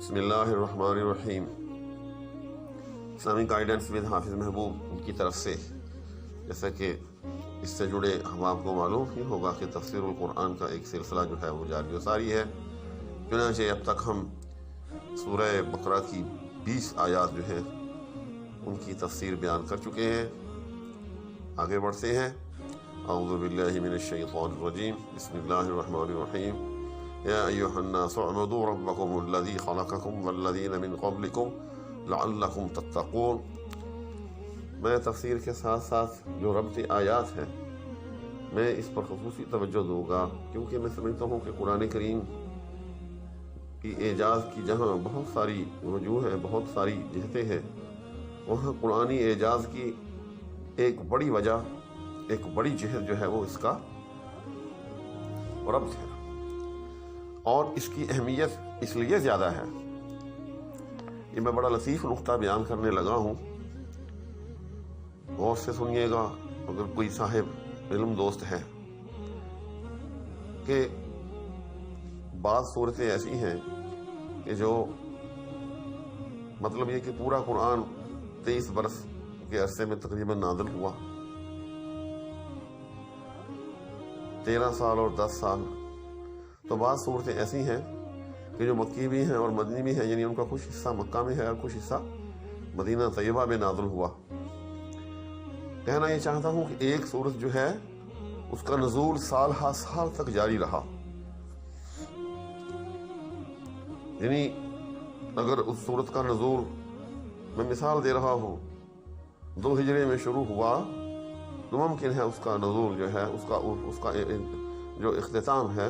بسم اللہ الرحمن الرحیم۔ اسلامک گائیڈنس ود حافظ محبوب ان کی طرف سے، جیسا کہ اس سے جڑے ہم آپ کو معلوم ہی ہوگا کہ تفسیر القرآن کا ایک سلسلہ جو ہے وہ جاری و ساری ہے۔ چنانچہ اب تک ہم سورہ بقرہ کی 20 آیات جو ہیں ان کی تفسیر بیان کر چکے ہیں۔ آگے بڑھتے ہیں۔ اعوذ باللہ من الشیطان الرجیم، بسم اللہ الرحمن الرحیم۔ یا ایھا الناس اعبدوا ربکم الذی خلقکم والذین من قبلکم لعلکم تتقون۔ میں تفسیر کے ساتھ ساتھ جو ربط آیات ہیں میں اس پر خصوصی توجہ دوں گا، کیونکہ میں سمجھتا ہوں کہ قرآن کریم کی اعجاز کی جہاں بہت ساری وجوہ ہیں، بہت ساری جہتیں ہیں، وہاں قرآنی اعجاز کی ایک بڑی وجہ، ایک بڑی جہت جو ہے وہ اس کا ربط ہے، اور اس کی اہمیت اس لیے زیادہ ہے۔ یہ میں بڑا لطیف نقطہ بیان کرنے لگا ہوں، غور سے سنیے گا اگر کوئی صاحب علم دوست ہے، کہ بعض صورتیں ایسی ہیں کہ جو مطلب یہ کہ پورا قرآن 23 برس کے عرصے میں تقریباً نازل ہوا، 13 سال اور 10 سال۔ تو بعض صورتیں ایسی ہیں کہ جو مکی بھی ہیں اور مدنی بھی ہیں، یعنی ان کا کچھ حصہ مکہ میں ہے اور کچھ حصہ مدینہ طیبہ میں نازل ہوا۔ کہنا یہ چاہتا ہوں کہ ایک صورت جو ہے اس کا نزول سال ہا سال تک جاری رہا، یعنی اگر اس صورت کا نزول، میں مثال دے رہا ہوں، 2 ہجری میں شروع ہوا تو ممکن ہے اس کا نزول جو ہے اس کا جو اختتام ہے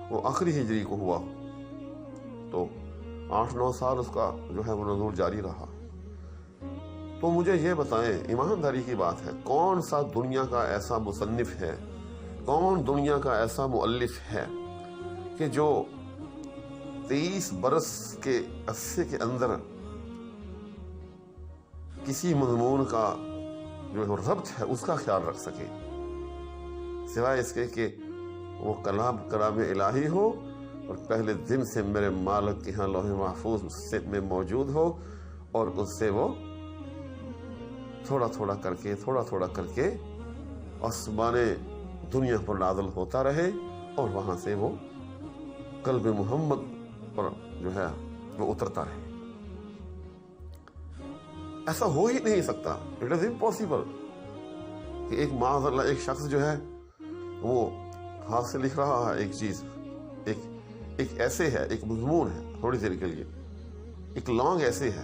وہ آخری ہجری کو ہوا، تو 8-9 سال اس کا جو ہے وہ نزول جاری رہا۔ تو مجھے یہ بتائیں، ایمانداری کی بات ہے، کون سا دنیا کا ایسا مصنف ہے، کون دنیا کا ایسا مؤلف ہے کہ جو 23 برس کے عرصے کے اندر کسی مضمون کا جو ربط ہے اس کا خیال رکھ سکے، سوائے اس کے کہ وہ کلام الہی ہو اور پہلے دن سے میرے مالک کے ہاں لوح محفوظ میں موجود ہو، اور اس سے وہ تھوڑا تھوڑا کر کے آسمان دنیا پر نازل ہوتا رہے، اور وہاں سے وہ قلب محمد پر جو ہے وہ اترتا رہے۔ ایسا ہو ہی نہیں سکتا، اٹ از امپاسبل کہ ایک معاذ اللہ ایک شخص جو ہے وہ ہاتھ سے لکھ رہا ہے ایک چیز، ایک ایسے ہے، ایک مضمون ہے تھوڑی دیر کے لیے، ایک لانگ ایسے ہے،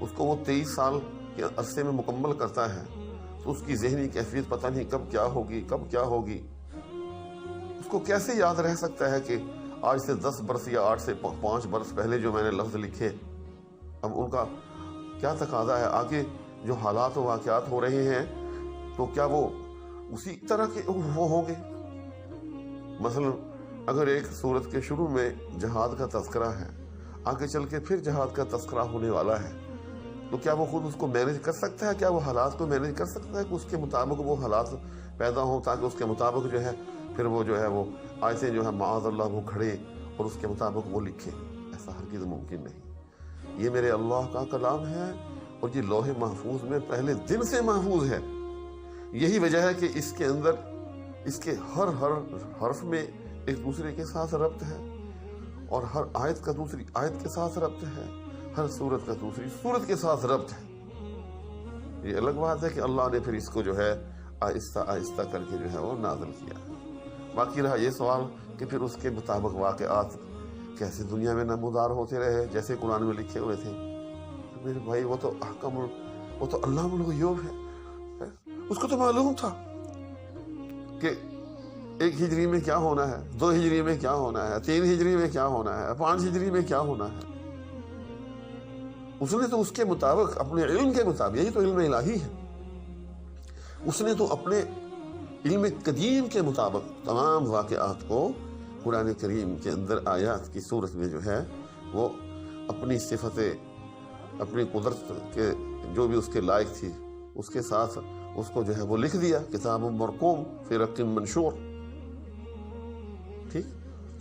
اس کو وہ 23 سال کے عرصے میں مکمل کرتا ہے، تو اس کی ذہنی کیفیت پتہ نہیں کب کیا ہوگی، اس کو کیسے یاد رہ سکتا ہے کہ آج سے 10 برس یا 8 سے 5 برس پہلے جو میں نے لفظ لکھے، اب ان کا کیا تقاضا ہے، آگے جو حالات و واقعات ہو رہے ہیں تو کیا وہ اسی طرح کے وہ ہوں گے۔ مثلا اگر ایک صورت کے شروع میں جہاد کا تذکرہ ہے، آگے چل کے پھر جہاد کا تذکرہ ہونے والا ہے، تو کیا وہ خود اس کو مینیج کر سکتا ہے؟ کیا وہ حالات کو مینیج کر سکتا ہے کہ اس کے مطابق وہ حالات پیدا ہوں، تاکہ اس کے مطابق جو ہے پھر وہ جو ہے وہ آیتیں جو ہے معاذ اللہ وہ کھڑے اور اس کے مطابق وہ لکھے؟ ایسا ہرگز ممکن نہیں۔ یہ میرے اللہ کا کلام ہے اور یہ لوح محفوظ میں پہلے دن سے محفوظ ہے۔ یہی وجہ ہے کہ اس کے اندر اس کے ہر حرف میں ایک دوسرے کے ساتھ ربط ہے، اور ہر آیت کا دوسری آیت کے ساتھ ربط ہے، ہر سورت کا دوسری سورت کے ساتھ ربط ہے۔ یہ الگ بات ہے کہ اللہ نے پھر اس کو جو ہے آہستہ آہستہ کر کے جو ہے وہ نازل کیا۔ باقی رہا یہ سوال کہ پھر اس کے مطابق واقعات کیسے دنیا میں نمودار ہوتے رہے جیسے قرآن میں لکھے ہوئے تھے۔ میرے بھائی وہ تو علام الغیوب ہے، اس کو تو معلوم تھا کہ 1 ہجری میں کیا ہونا ہے، 2 ہجری میں کیا ہونا ہے، 3 ہجری میں کیا ہونا ہے، 5 ہجری میں کیا ہونا ہے۔ اس نے تو اس کے مطابق اپنے علم کے مطابق، یہی تو علم الہی ہے، اس نے تو اپنے علم قدیم کے مطابق تمام واقعات کو قرآن کریم کے اندر آیات کی صورت میں جو ہے وہ اپنی صفتیں، اپنی قدرت کے جو بھی اس کے لائق تھی اس کے ساتھ اس کو جو ہے وہ لکھ دیا، کتاب مرقوم فی رق منشور۔ ٹھیک،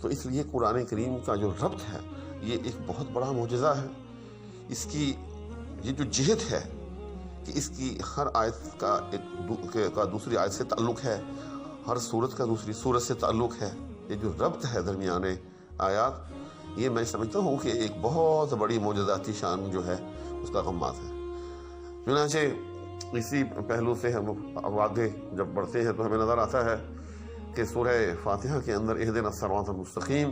تو اس لیے قرآن کریم کا جو ربط ہے یہ ایک بہت بڑا معجزہ ہے. اس کی یہ جو جہت ہے کہ اس کی ہر آیت کا دوسری آیت سے تعلق ہے، ہر سورت کا دوسری سورت سے تعلق ہے، یہ جو ربط ہے درمیان آیات، یہ میں سمجھتا ہوں کہ ایک بہت بڑی معجزاتی شان جو ہے اس کا غماز ہے. چنانچہ اسی پہلو سے ہم آگے جب بڑھتے ہیں تو ہمیں نظر آتا ہے کہ سورہ فاتحہ کے اندر اہدنا الصراط المستقیم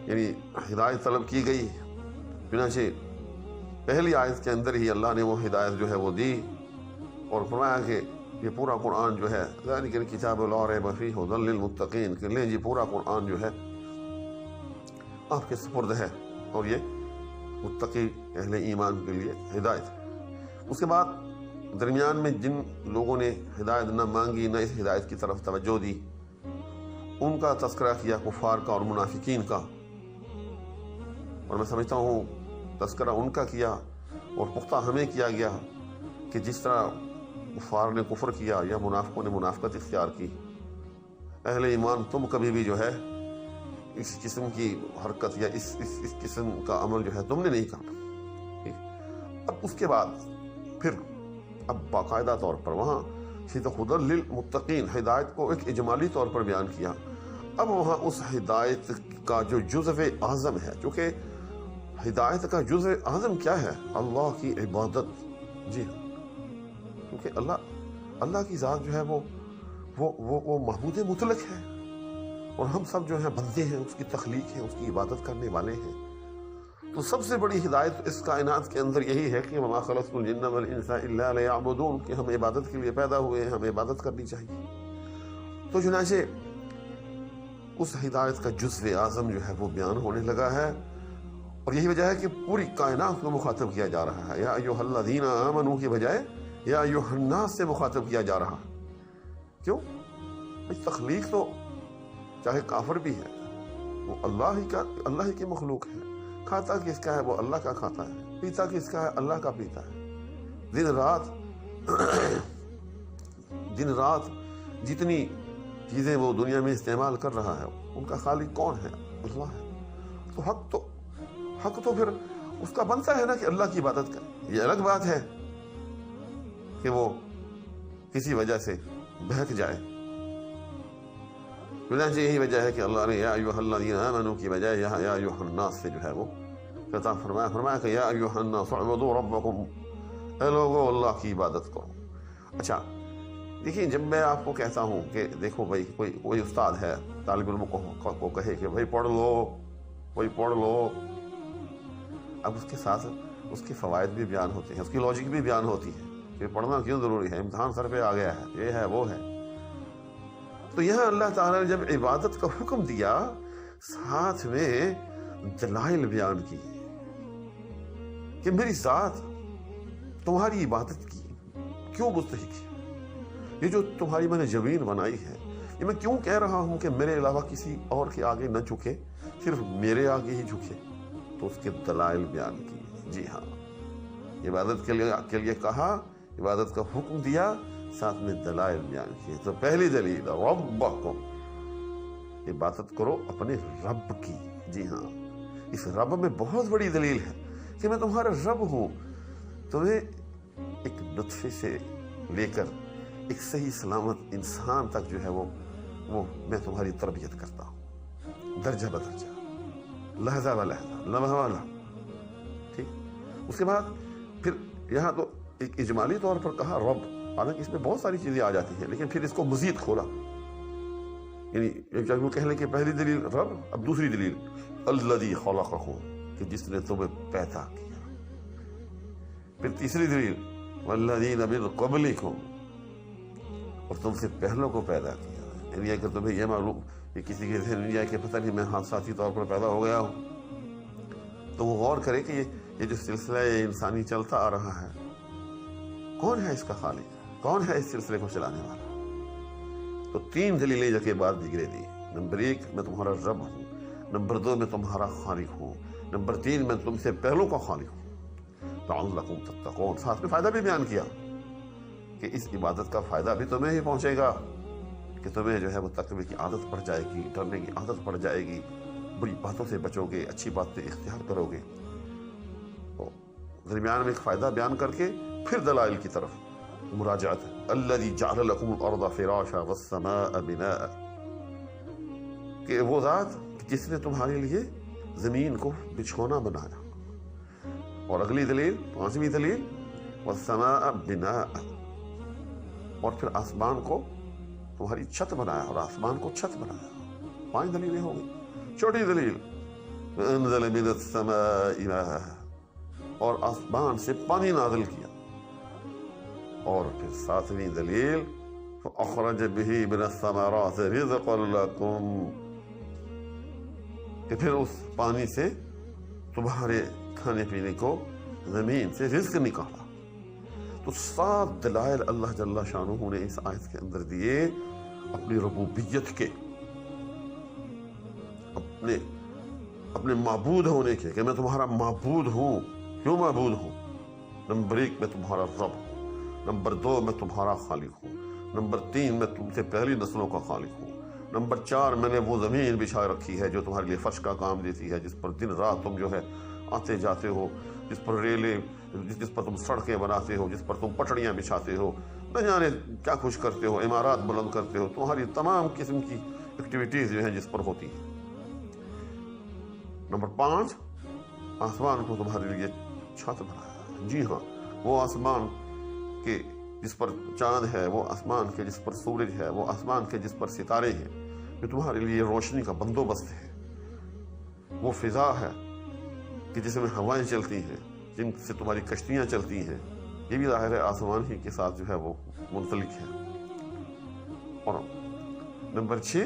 یعنی ہدایت طلب کی گئی. چنانچہ پہلی آیت کے اندر ہی اللہ نے وہ ہدایت جو ہے وہ دی اور فرمایا کہ یہ پورا قرآن جو ہے ذالک الکتاب لا ریب فیہ ھدی للمتقین، کہ لیں جی پورا قرآن جو ہے آپ کے سپرد ہے اور یہ متقی اہل ایمان کے لیے ہدایت. اس کے بعد درمیان میں جن لوگوں نے ہدایت نہ مانگی، نہ اس ہدایت کی طرف توجہ دی، ان کا تذکرہ کیا کفار کا اور منافقین کا. اور میں سمجھتا ہوں تذکرہ ان کا کیا اور پختہ ہمیں کیا گیا کہ جس طرح کفار نے کفر کیا یا منافقوں نے منافقت اختیار کی، اہل ایمان تم کبھی بھی جو ہے اس قسم کی حرکت یا اس قسم کا عمل جو ہے تم نے نہیں کرنا. اب اس کے بعد پھر اب باقاعدہ طور پر وہاں ھدی للمتقین ہدایت کو ایک اجمالی طور پر بیان کیا. اب وہاں اس ہدایت کا جو جزو اعظم ہے، چونکہ ہدایت کا جزو اعظم کیا ہے؟ اللہ کی عبادت. جی ہاں، کیونکہ اللہ کی ذات جو ہے وہ محمود مطلق ہے اور ہم سب جو ہیں بندے ہیں، اس کی تخلیق ہیں، اس کی عبادت کرنے والے ہیں. تو سب سے بڑی ہدایت اس کائنات کے اندر یہی ہے کہ وما خلقت الجن والانس الا لیعبدون، کہ ہم عبادت کے لیے پیدا ہوئے ہیں، ہمیں عبادت کرنی چاہیے. تو چنانچہ اس ہدایت کا جزو اعظم جو ہے وہ بیان ہونے لگا ہے اور یہی وجہ ہے کہ پوری کائنات کو مخاطب کیا جا رہا ہے. یا ایھا الذین آمنوا کی بجائے یا ایھا الناس سے مخاطب کیا جا رہا. کیوں؟ تخلیق تو چاہے کافر بھی ہے وہ اللہ ہی کی مخلوق ہے. کھاتا کس کا ہے؟ وہ اللہ کا کھاتا ہے. پیتا کس کا ہے؟ اللہ کا پیتا ہے. دن رات جتنی چیزیں وہ دنیا میں استعمال کر رہا ہے ان کا خالق کون ہے؟ اللہ ہے. تو حق تو پھر اس کا بنتا ہے نا کہ اللہ کی عبادت کرے. یہ الگ بات ہے کہ وہ کسی وجہ سے بہک جائے. چنانچہ یہی وجہ ہے کہ اللہ نے یا ایھا الذین آمنوا کی بجائے یا ایھا الناس سے جو ہے وہ خطاب فرمایا کہ یا ایھا الناس اعبدوا ربکم، اے لوگو اللہ کی عبادت کرو. اچھا دیکھیں، جب میں آپ کو کہتا ہوں کہ دیکھو بھائی کوئی استاد ہے طالب علم کو کہے کہ بھائی پڑھ لو، اب اس کے ساتھ اس کے فوائد بھی بیان ہوتے ہیں، اس کی لاجک بھی بیان ہوتی ہے کہ پڑھنا کیوں ضروری ہے، امتحان سر پہ آ گیا ہے، یہ ہے وہ ہے. تو یہاں اللہ تعالیٰ نے جب عبادت کا حکم دیا ساتھ میں دلائل بیان کی کہ میری ذات تمہاری عبادت کی کیوں مستحق ہے. یہ جو تمہاری میں نے زمین بنائی ہے، یہ میں کیوں کہہ رہا ہوں کہ میرے علاوہ کسی اور کے آگے نہ جھکے، صرف میرے آگے ہی جھکے. تو اس کے دلائل بیان کی. جی ہاں، عبادت کے لیے کہا، عبادت کا حکم دیا، ساتھ میں دلائل بیان کیے. تو پہلی دلیل ربکم، عبادت کرو اپنے رب کی. جی ہاں، اس رب میں بہت بڑی دلیل ہے کہ میں تمہارا رب ہوں. تمہیں ایک نطفے سے لے کر ایک صحیح سلامت انسان تک جو ہے وہ میں تمہاری تربیت کرتا ہوں، درجہ بدرجہ، لحظہ بلحظہ، لمحہ بلمحہ. ٹھیک. اس کے بعد پھر یہاں تو ایک اجمالی طور پر کہا رب، حالانکہ اس میں بہت ساری چیزیں آ جاتی ہیں، لیکن پھر اس کو مزید کھولا. یعنی جب وہ کہہ لیں کہ پہلی دلیل رب، اب دوسری دلیل الذی خلقکم، کہ جس نے تمہیں پیدا کیا. پھر تیسری دلیل والذین من قبلکم، اور تم سے پہلوں کو پیدا کیا. یعنی اگر تمہیں یہ معلوم کہ کسی کے ذہن میں کہ پتہ نہیں میں حادثاتی طور پر پیدا ہو گیا ہوں، تو وہ غور کرے کہ یہ جو سلسلہ انسانی چلتا آ رہا ہے، کون ہے اس کا خالق، کون ہے اس سلسلے کو چلانے والا. تو تین دلیلیں جگہ بعد دیگرے دی. نمبر 1 میں تمہارا رب ہوں، نمبر 2 میں تمہارا خالق ہوں، نمبر 3 میں تم سے پہلوں کا خالق ہوں. لعلکم تتقون، ساتھ میں فائدہ بھی بیان کیا کہ اس عبادت کا فائدہ بھی تمہیں ہی پہنچے گا، کہ تمہیں جو ہے وہ تقوی کی عادت پڑ جائے گی، ڈرنے کی عادت پڑ جائے گی، بری باتوں سے بچو گے، اچھی باتیں اختیار کرو گے. تو درمیان میں ایک فائدہ بیان کر کے پھر دلائل کی طرف مراجعت ہے. الذی جعل لکم الارض فراشا والسماء بناء، کہ وہ ذات جس نے تمہارے لیے زمین کو بچھونا بنایا. اور اگلی دلیل، پانچویں دلیل، والسماء بناء، اور پھر آسمان کو تمہاری چھت بنایا، اور آسمان کو چھت بنایا. 5 دلیلیں ہو گئی. چھوٹی دلیل، انزل من السماء ماء، اور آسمان سے پانی نازل کیا. اور پھر 7ویں دلیل، فأخرج به من الثمرات رزقا لكم، کہ پھر اس پانی سے تمہارے کھانے پینے کو زمین سے رزق نکالا. تو 7 دلائل اللہ جل شانہ نے اس آیت کے اندر دیے اپنی ربوبیت کے، اپنے معبود ہونے کے، کہ میں تمہارا معبود ہوں. کیوں معبود ہوں؟ نمبر 1 میں تمہارا رب ہوں. نمبر 2 میں تمہارا خالق ہوں. نمبر 3 میں تم سے پہلی نسلوں کا خالق ہوں. نمبر 4 میں نے وہ زمین بچھا رکھی ہے جو تمہارے لیے فرش کا کام دیتی ہے، جس پر دن رات تم جو ہے آتے جاتے ہو، جس پر ریلیں، جس پر تم سڑکیں بناتے ہو، جس پر تم پٹڑیاں بچھاتے ہو، نہ جانے کیا کچھ کرتے ہو، عمارات بلند کرتے ہو. تمہاری تمام قسم کی ایکٹیویٹیز جو ہیں جس پر ہوتی ہیں. نمبر 5، آسمان کو تمہارے لیے چھت بنایا. جی ہاں، وہ آسمان کے جس پر چاند ہے، وہ آسمان کے جس پر سورج ہے، وہ آسمان کے جس پر ستارے ہیں، جو تمہارے لیے روشنی کا بندوبست ہے. وہ فضا ہے کہ جس میں ہوائیں چلتی ہیں، جن سے تمہاری کشتیاں چلتی ہیں، یہ بھی ظاہر ہے آسمان ہی کے ساتھ جو ہے وہ منسلک ہے. اور نمبر 6،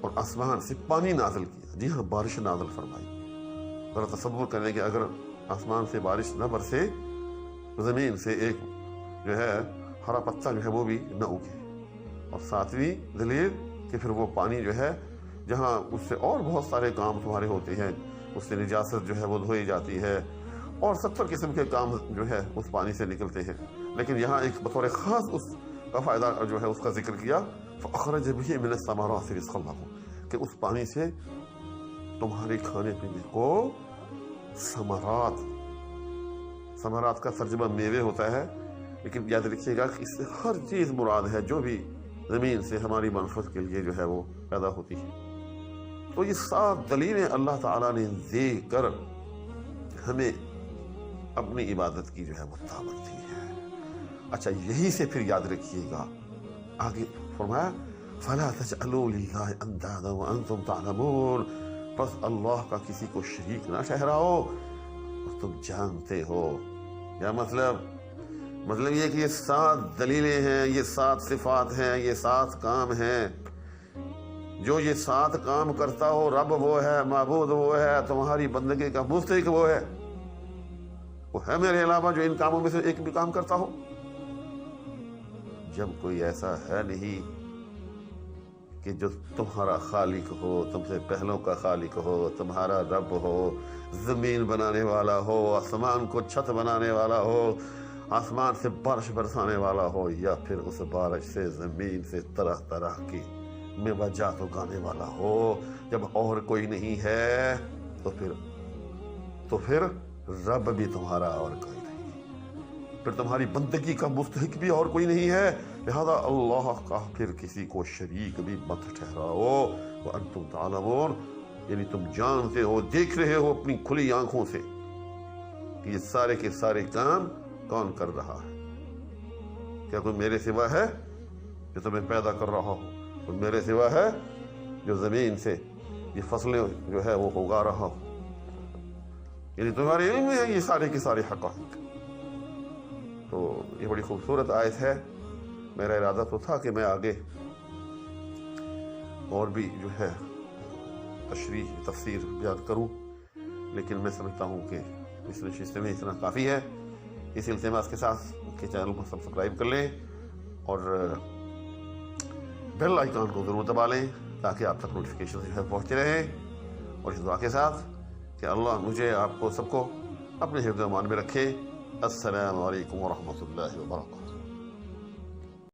اور آسمان سے پانی نازل کیا. جی ہاں، بارش نازل فرمائی. ذرا تصور کریں کہ اگر آسمان سے بارش نہ برسے تو زمین سے ایک جو ہے ہرا پتا جو ہے وہ بھی نہ اگے. اور 7ویں دلیل کہ پھر وہ پانی جو ہے جہاں اس سے اور بہت سارے کام تمہارے ہوتے ہیں، اس سے نجاست جو ہے وہ دھوئی جاتی ہے، اور 70 قسم کے کام جو ہے اس پانی سے نکلتے ہیں. لیکن یہاں ایک بطور خاص اس کا فائدہ جو ہے اس کا ذکر کیا، فأخرج به من الثمرات رزقا لكم، کہ اس پانی سے تمہارے کھانے پینے کو ثمرات کا ترجمہ میوے ہوتا ہے، لیکن یاد رکھیے گا کہ اس سے ہر چیز مراد ہے جو بھی زمین سے ہماری منفعت کے لیے جو ہے وہ پیدا ہوتی ہے. تو یہ 7 دلیلیں اللہ تعالیٰ نے دے کر ہمیں اپنی عبادت کی جو ہے وہ دعوت دی ہے. اچھا، یہی سے پھر یاد رکھیے گا آگے فرمایا فَلَا تَجْعَلُوا لِلَّهِ أَنْدَادًا وَأَنْتُمْ تَعْلَمُونَ، بس اللہ کا کسی کو شریک نہ ٹھہراؤ اور تم جانتے ہو. کیا مطلب یہ کہ یہ 7 دلیلیں ہیں، یہ 7 صفات ہیں، یہ 7 کام ہیں. جو یہ 7 کام کرتا ہو، رب وہ ہے، معبود وہ ہے، تمہاری بندگی کا مستحق وہ ہے. وہ ہے میرے علاوہ جو ان کاموں میں سے ایک بھی کام کرتا ہو؟ جب کوئی ایسا ہے نہیں کہ جو تمہارا خالق ہو، تم سے پہلوں کا خالق ہو، تمہارا رب ہو، زمین بنانے والا ہو، آسمان کو چھت بنانے والا ہو، آسمان سے بارش برسانے والا ہو، یا پھر اس بارش سے زمین سے طرح طرح کی میوجات اگانے والا ہو. جب اور کوئی نہیں ہے تو پھر رب بھی تمہارا اور کوئی نہیں، پھر تمہاری بندگی کا مستحق بھی اور کوئی نہیں ہے. لہذا اللہ کا پھر کسی کو شریک بھی مت ٹھہراؤ. وَأَنْتُمْ تَعْلَمُونَ، یعنی تم جانتے ہو، دیکھ رہے ہو اپنی کھلی آنکھوں سے کہ یہ سارے کے سارے کام کون کر رہا ہے. کیا کوئی میرے سوا ہے جو تمہیں پیدا کر رہا ہو؟ کوئی میرے سوا ہے جو زمین سے یہ فصلیں جو ہے وہ اگا رہا ہو؟ یعنی تمہارے علم میں ہے یہ سارے کے سارے حقائق. تو یہ بڑی خوبصورت آیت ہے. میرا ارادہ تو تھا کہ میں آگے اور بھی جو ہے تشریح تفسیر بیان کروں، لیکن میں سمجھتا ہوں کہ اس نشست میں اتنا کافی ہے. اس التماس کے ساتھ کے چینل کو سبسکرائب کر لیں اور بیل آئیکن کو ضرور دبا لیں تاکہ آپ تک نوٹیفیکیشن جو ہے پہنچتے رہیں. اور اس دعا کے ساتھ کہ اللہ مجھے، آپ کو، سب کو اپنے حفظ و امان میں رکھے. السلام علیکم ورحمۃ اللہ وبرکاتہ.